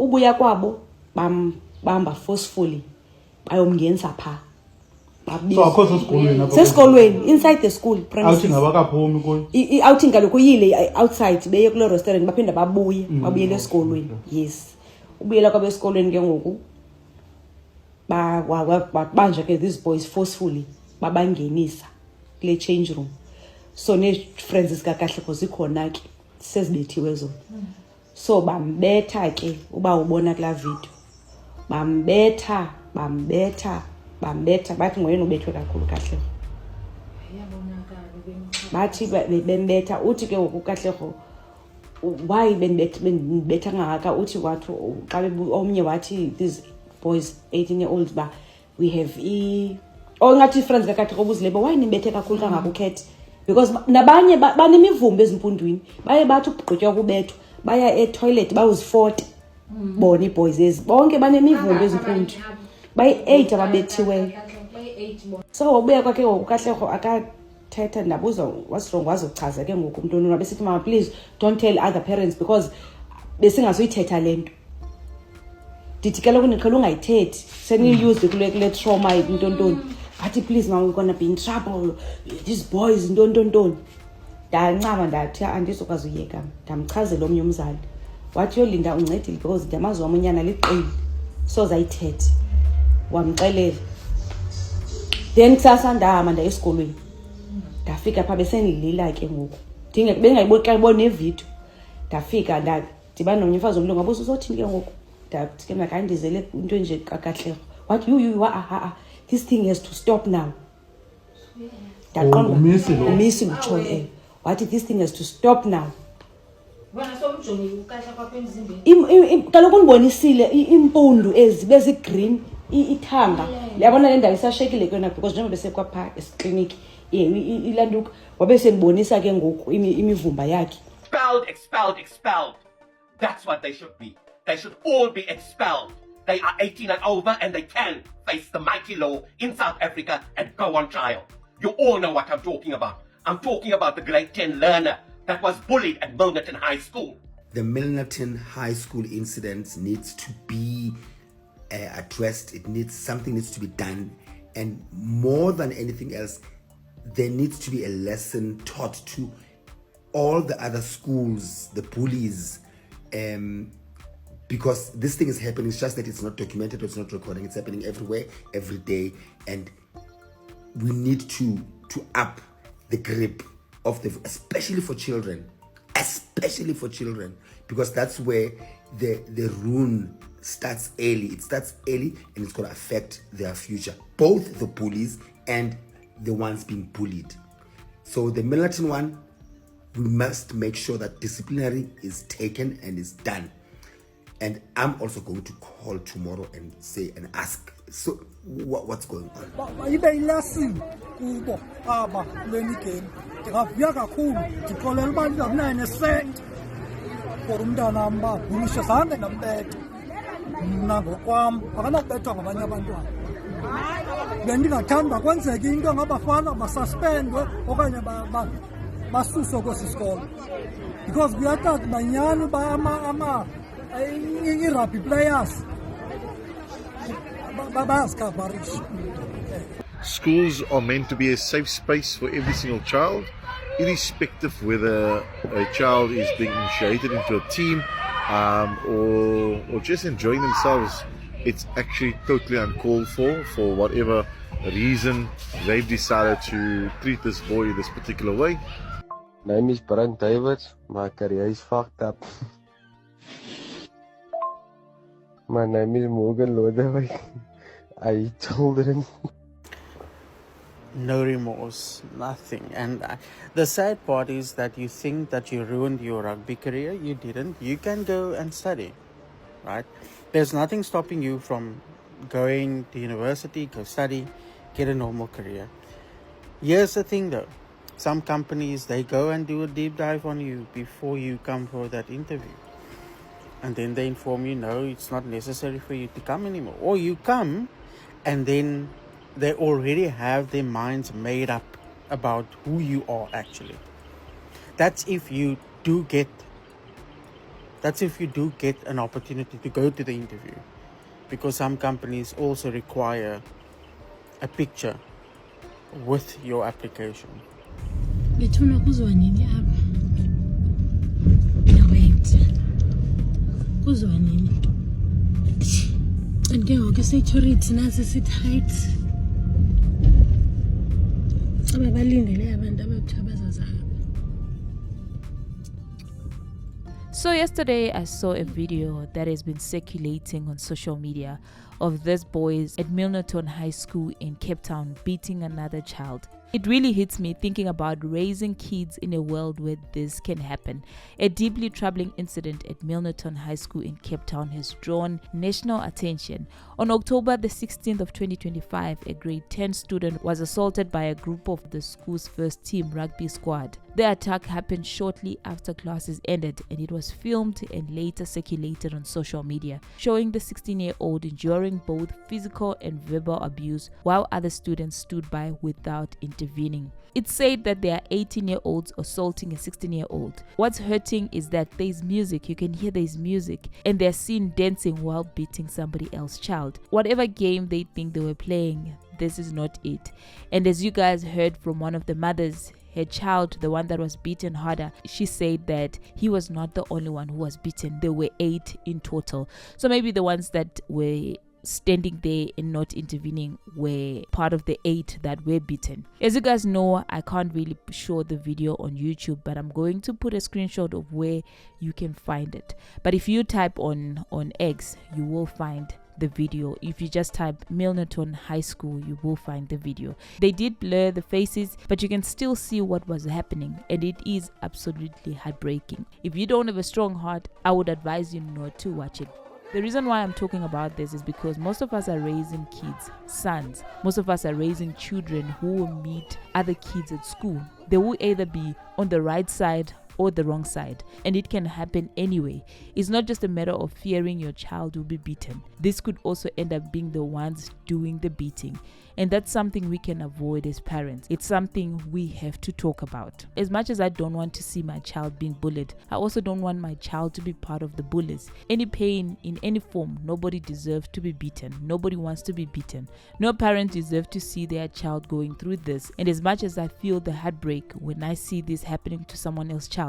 ubuya kwabo bamba forcefully bayomngenisa pha. So akho sesikolweni apha. Sesikolweni inside the school premises. Outing abakaphumi kuyo. I-outing kaloku yile outside beye kulo restaurant baphinda babuyele esikolweni. Yes. Ubuyela kwabe esikolweni ke ngoku banje ke these boys forcefully babangenisa kule change room. So ne friends zikakahle zikhona ke sezibethiwe zona. So bambetha ke uba ubona kula video. Bambetha bathi ngoyena ubethwe kakhulu kahle. Bathi bembetha uthi ke ngoku kahle why benibetha ngaka uthi wathu xa omnye wathi these boys 18-year-olds ba we have ngathi friends kakathi kobuzilebo why nibethe kakhulu kangaka ukhethi because nabanye banemivumbo ezimpundwini baye bathi ubugqitya kubethwa baya e-toilet bayozifota bona boys ezi bonke banemivumbo ezimpundu bayi-8 ababethiweyo. So ubuya kwakhe ngokukahleko akathetha ndabuza what's wrong wazochaza ke ngoku umuntu onuna besithi mama please don't tell other parents because besingazoyithetha lento. Dithi ke lokho niqhela ungayithethi seniuse kule trauma intontoni. Bathi please mama we're gonna be in trouble these boys intontoni. Ndancama ndathi andizokwazi uyeka ndamchazela omnye umzali. Wathi yolinda uncedile because ndamazi wamunyana liqili so zayithethe. Wamxelela then kusasa ndahamba nda esikolweni ndafika pha besenilila ke ngoku bengayiboni xa ibona nevideo ndafika ndadibana nomnye umfazi omlungu ngabuza uzothini ke ngoku ndathi ke makandizele into nje kakahle wathi you this thing has to stop now. Ndaqonda umisi utsho wathi this thing has to stop now. Wena somjongi ukahla kwapha emzimbeni kaloku undibonisile impundu ezi bezigreen ithanga yabona le ndawo isashekile kuyona because njengoba besekwapha esiclinic ilanduka wabe sembonisa ke ngoku imivumba yakhe. Expelled. That's what they should be. They should all be expelled. They are 18 and over and they can face the mighty law in South Africa and go on trial. You all know what I'm talking about. I'm talking about the grade 10 learner that was bullied at Milnerton High School. The Milnerton High School incident needs to be addressed. Something needs to be done, and more than anything else, there needs to be a lesson taught to all the other schools, the bullies, because this thing is happening. It's just that it's not documented or it's not recording. It's happening everywhere, every day, and we need to up the grip of especially for children, because that's where the ruin starts early. It starts early and it's going to affect their future, both the bullies and the ones being bullied. So the Milnerton one, we must make sure that disciplinary is taken and is done. And I'm also going to call tomorrow and say and ask, so what's going on? Bendingathanda kwenzeke into ngabafana basuspendwe okanye basuswe kwesi sikolo because kuyatata banyani i-rugby players bayazikavarisha. Schools are meant to be a safe space for every single child, irrespective whether a child is being initiated into a team or just enjoying themselves. It's actually totally uncalled for whatever reason they've decided to treat this boy this particular way. Name is Brent Davids. My career is fucked up. My name is Morgan Lodewijk. I eat children. No remorse, nothing. And the sad part is that you think that you ruined your rugby career. You didn't. You can go and study, right? There's nothing stopping you from going to university, go study, get a normal career. Here's the thing though. Some companies, they go and do a deep dive on you before you come for that interview. And then they inform you, no, it's not necessary for you to come anymore. Or you come and then they already have their minds made up about who you are actually. That's if you do get That's if you do get an opportunity to go to the interview, because some companies also require a picture with your application. Bethuna kuzwa nini apha? No wait. Kuzwa nini? And ke ngoku security nasi sit height. Ababalindele abantu abathabaza zabo. So yesterday I saw a video that has been circulating on social media of these boys at Milnerton High School in Cape Town beating another child. It really hits me thinking about raising kids in a world where this can happen. A deeply troubling incident at Milnerton High School in Cape Town has drawn national attention. On October the 16th of 2025, a grade 10 student was assaulted by a group of the school's first team rugby squad. The attack happened shortly after classes ended, and it was filmed and later circulated on social media, showing the 16-year-old enduring both physical and verbal abuse while other students stood by without intervening. It's said that there are 18-year-olds assaulting a 16-year-old. What's hurting is that there's music, you can hear there's music, and they're seen dancing while beating somebody else's child. Whatever game they think they were playing, this is not it. And as you guys heard from one of the mothers, her child, the one that was beaten harder, she said that he was not the only one who was beaten. There were 8 in total. So maybe the ones that were standing there and not intervening were part of the 8 that were beaten. As you guys know, I can't really show the video on YouTube, but I'm going to put a screenshot of where you can find it. But if you type on X, you will find the video. If you just type Milnerton High School, you will find the video. They did blur the faces, but you can still see what was happening, and it is absolutely heartbreaking. If you don't have a strong heart, I would advise you not to watch it. The reason why I'm talking about this is because most of us are raising kids, sons. Most of us are raising children who will meet other kids at school. They will either be on the right side or the wrong side, and it can happen anyway. It's not just a matter of fearing your child will be beaten. This could also end up being the ones doing the beating, and that's something we can avoid as parents. It's something we have to talk about. As much as I don't want to see my child being bullied, I also don't want my child to be part of the bullies. Any pain in any form, nobody deserves to be beaten. Nobody wants to be beaten. No parent deserves to see their child going through this, and as much as I feel the heartbreak when I see this happening to someone else's child,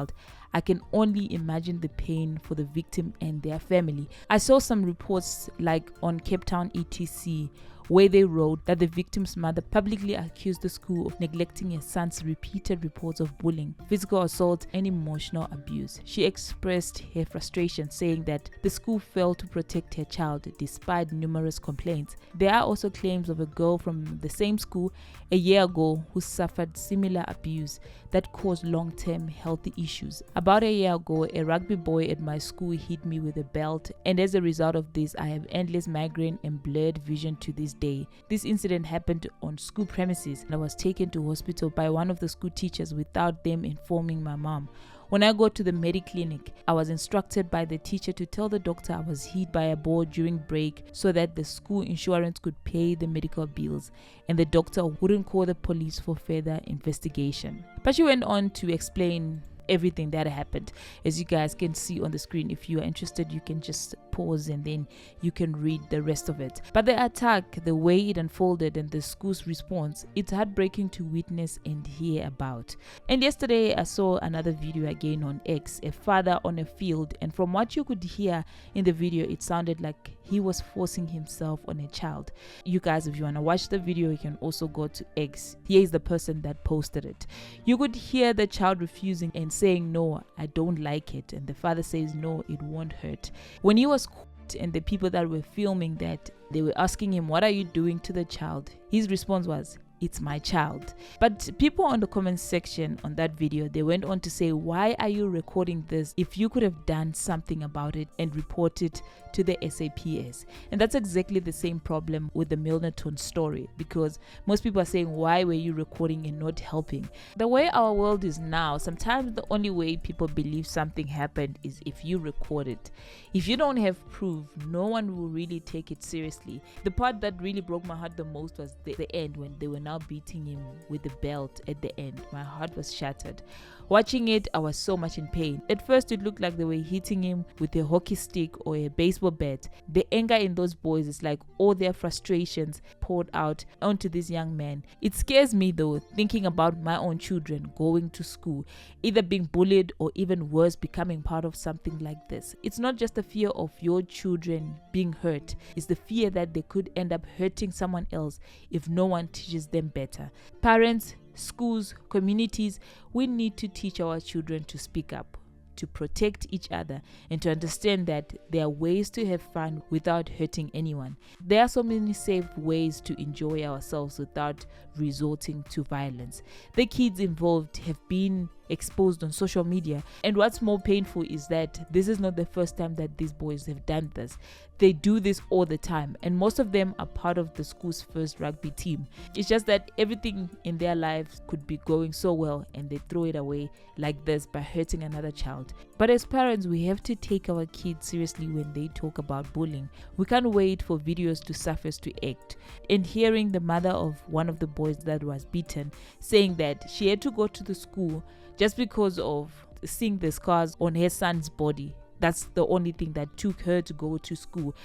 I can only imagine the pain for the victim and their family. I saw some reports like on Cape Town ETC where they wrote that the victim's mother publicly accused the school of neglecting her son's repeated reports of bullying, physical assault, and emotional abuse. She expressed her frustration, saying that the school failed to protect her child despite numerous complaints. There are also claims of a girl from the same school a year ago who suffered similar abuse that caused long-term health issues. About a year ago, a rugby boy at my school hit me with a belt, and as a result of this, I have endless migraine and blurred vision to this day. This incident happened on school premises, and I was taken to hospital by one of the school teachers without them informing my mom. When I go to the mediclinic, I was instructed by the teacher to tell the doctor I was hit by a ball during break so that the school insurance could pay the medical bills and the doctor wouldn't call the police for further investigation. But she went on to explain everything that happened. As you guys can see on the screen, if you are interested, you can just pause and then you can read the rest of it. But the attack, the way it unfolded, and the school's response, it's heartbreaking to witness and hear about. And yesterday I saw another video again on X, a father on a field, and from what you could hear in the video, it sounded like he was forcing himself on a child. You guys, if you want to watch the video, you can also go to X. Here is the person that posted it. You could hear the child refusing and saying, "No, I don't like it," and the father says, "No, it won't hurt." When he was caught and the people that were filming that, they were asking him, "What are you doing to the child?" His response was, "It's my child." But people on the comment section on that video, they went on to say, "Why are you recording this if you could have done something about it and report it to the SAPS?" And that's exactly the same problem with the Milnerton story, because most people are saying, "Why were you recording and not helping?" The way our world is now, sometimes the only way people believe something happened is if you record it. If you don't have proof, no one will really take it seriously. The part that really broke my heart the most was the end, when they were now beating him with the belt at the end. My heart was shattered. Watching it, I was so much in pain. At first, it looked like they were hitting him with a hockey stick or a baseball bat. The anger in those boys is like all their frustrations poured out onto this young man. It scares me though, thinking about my own children going to school, either being bullied or even worse, becoming part of something like this. It's not just the fear of your children being hurt, it's the fear that they could end up hurting someone else if no one teaches them better. Parents, schools, communities, we need to teach our children to speak up, to protect each other, and to understand that there are ways to have fun without hurting anyone. There are so many safe ways to enjoy ourselves without resorting to violence. The kids involved have been exposed on social media, and what's more painful is that this is not the first time that these boys have done this. They do this all the time, and most of them are part of the school's first rugby team. It's just that everything in their lives could be going so well and they throw it away like this by hurting another child. But as parents, we have to take our kids seriously when they talk about bullying. We can't wait for videos to surface to act. And hearing the mother of one of the boys that was beaten saying that she had to go to the school just because of seeing the scars on her son's body. That's the only thing that took her to go to school.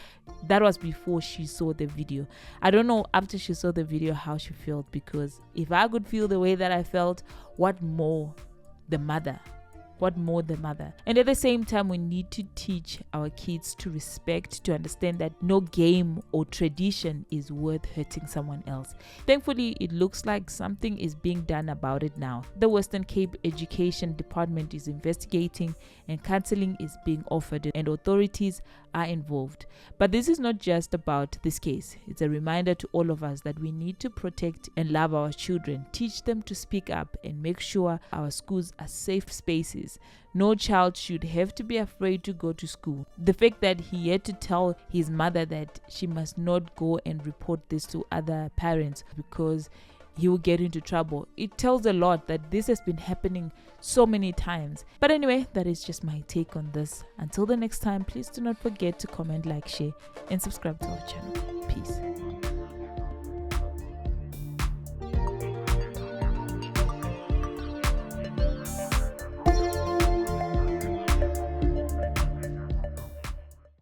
That was before she saw the video. I don't know after she saw the video how she felt, because if I could feel the way that I felt, what more the mother? And at the same time, we need to teach our kids to respect, to understand that no game or tradition is worth hurting someone else. Thankfully, it looks like something is being done about it now. The Western Cape Education Department is investigating and counseling is being offered, and authorities are involved. But this is not just about this case. It's a reminder to all of us that we need to protect and love our children, teach them to speak up, and make sure our schools are safe spaces. No child should have to be afraid to go to school. The fact that he had to tell his mother that she must not go and report this to other parents because he will get into trouble, it tells a lot that this has been happening so many times. But anyway, that is just my take on this. Until the next time, please do not forget to comment, like, share, and subscribe to our channel. Peace.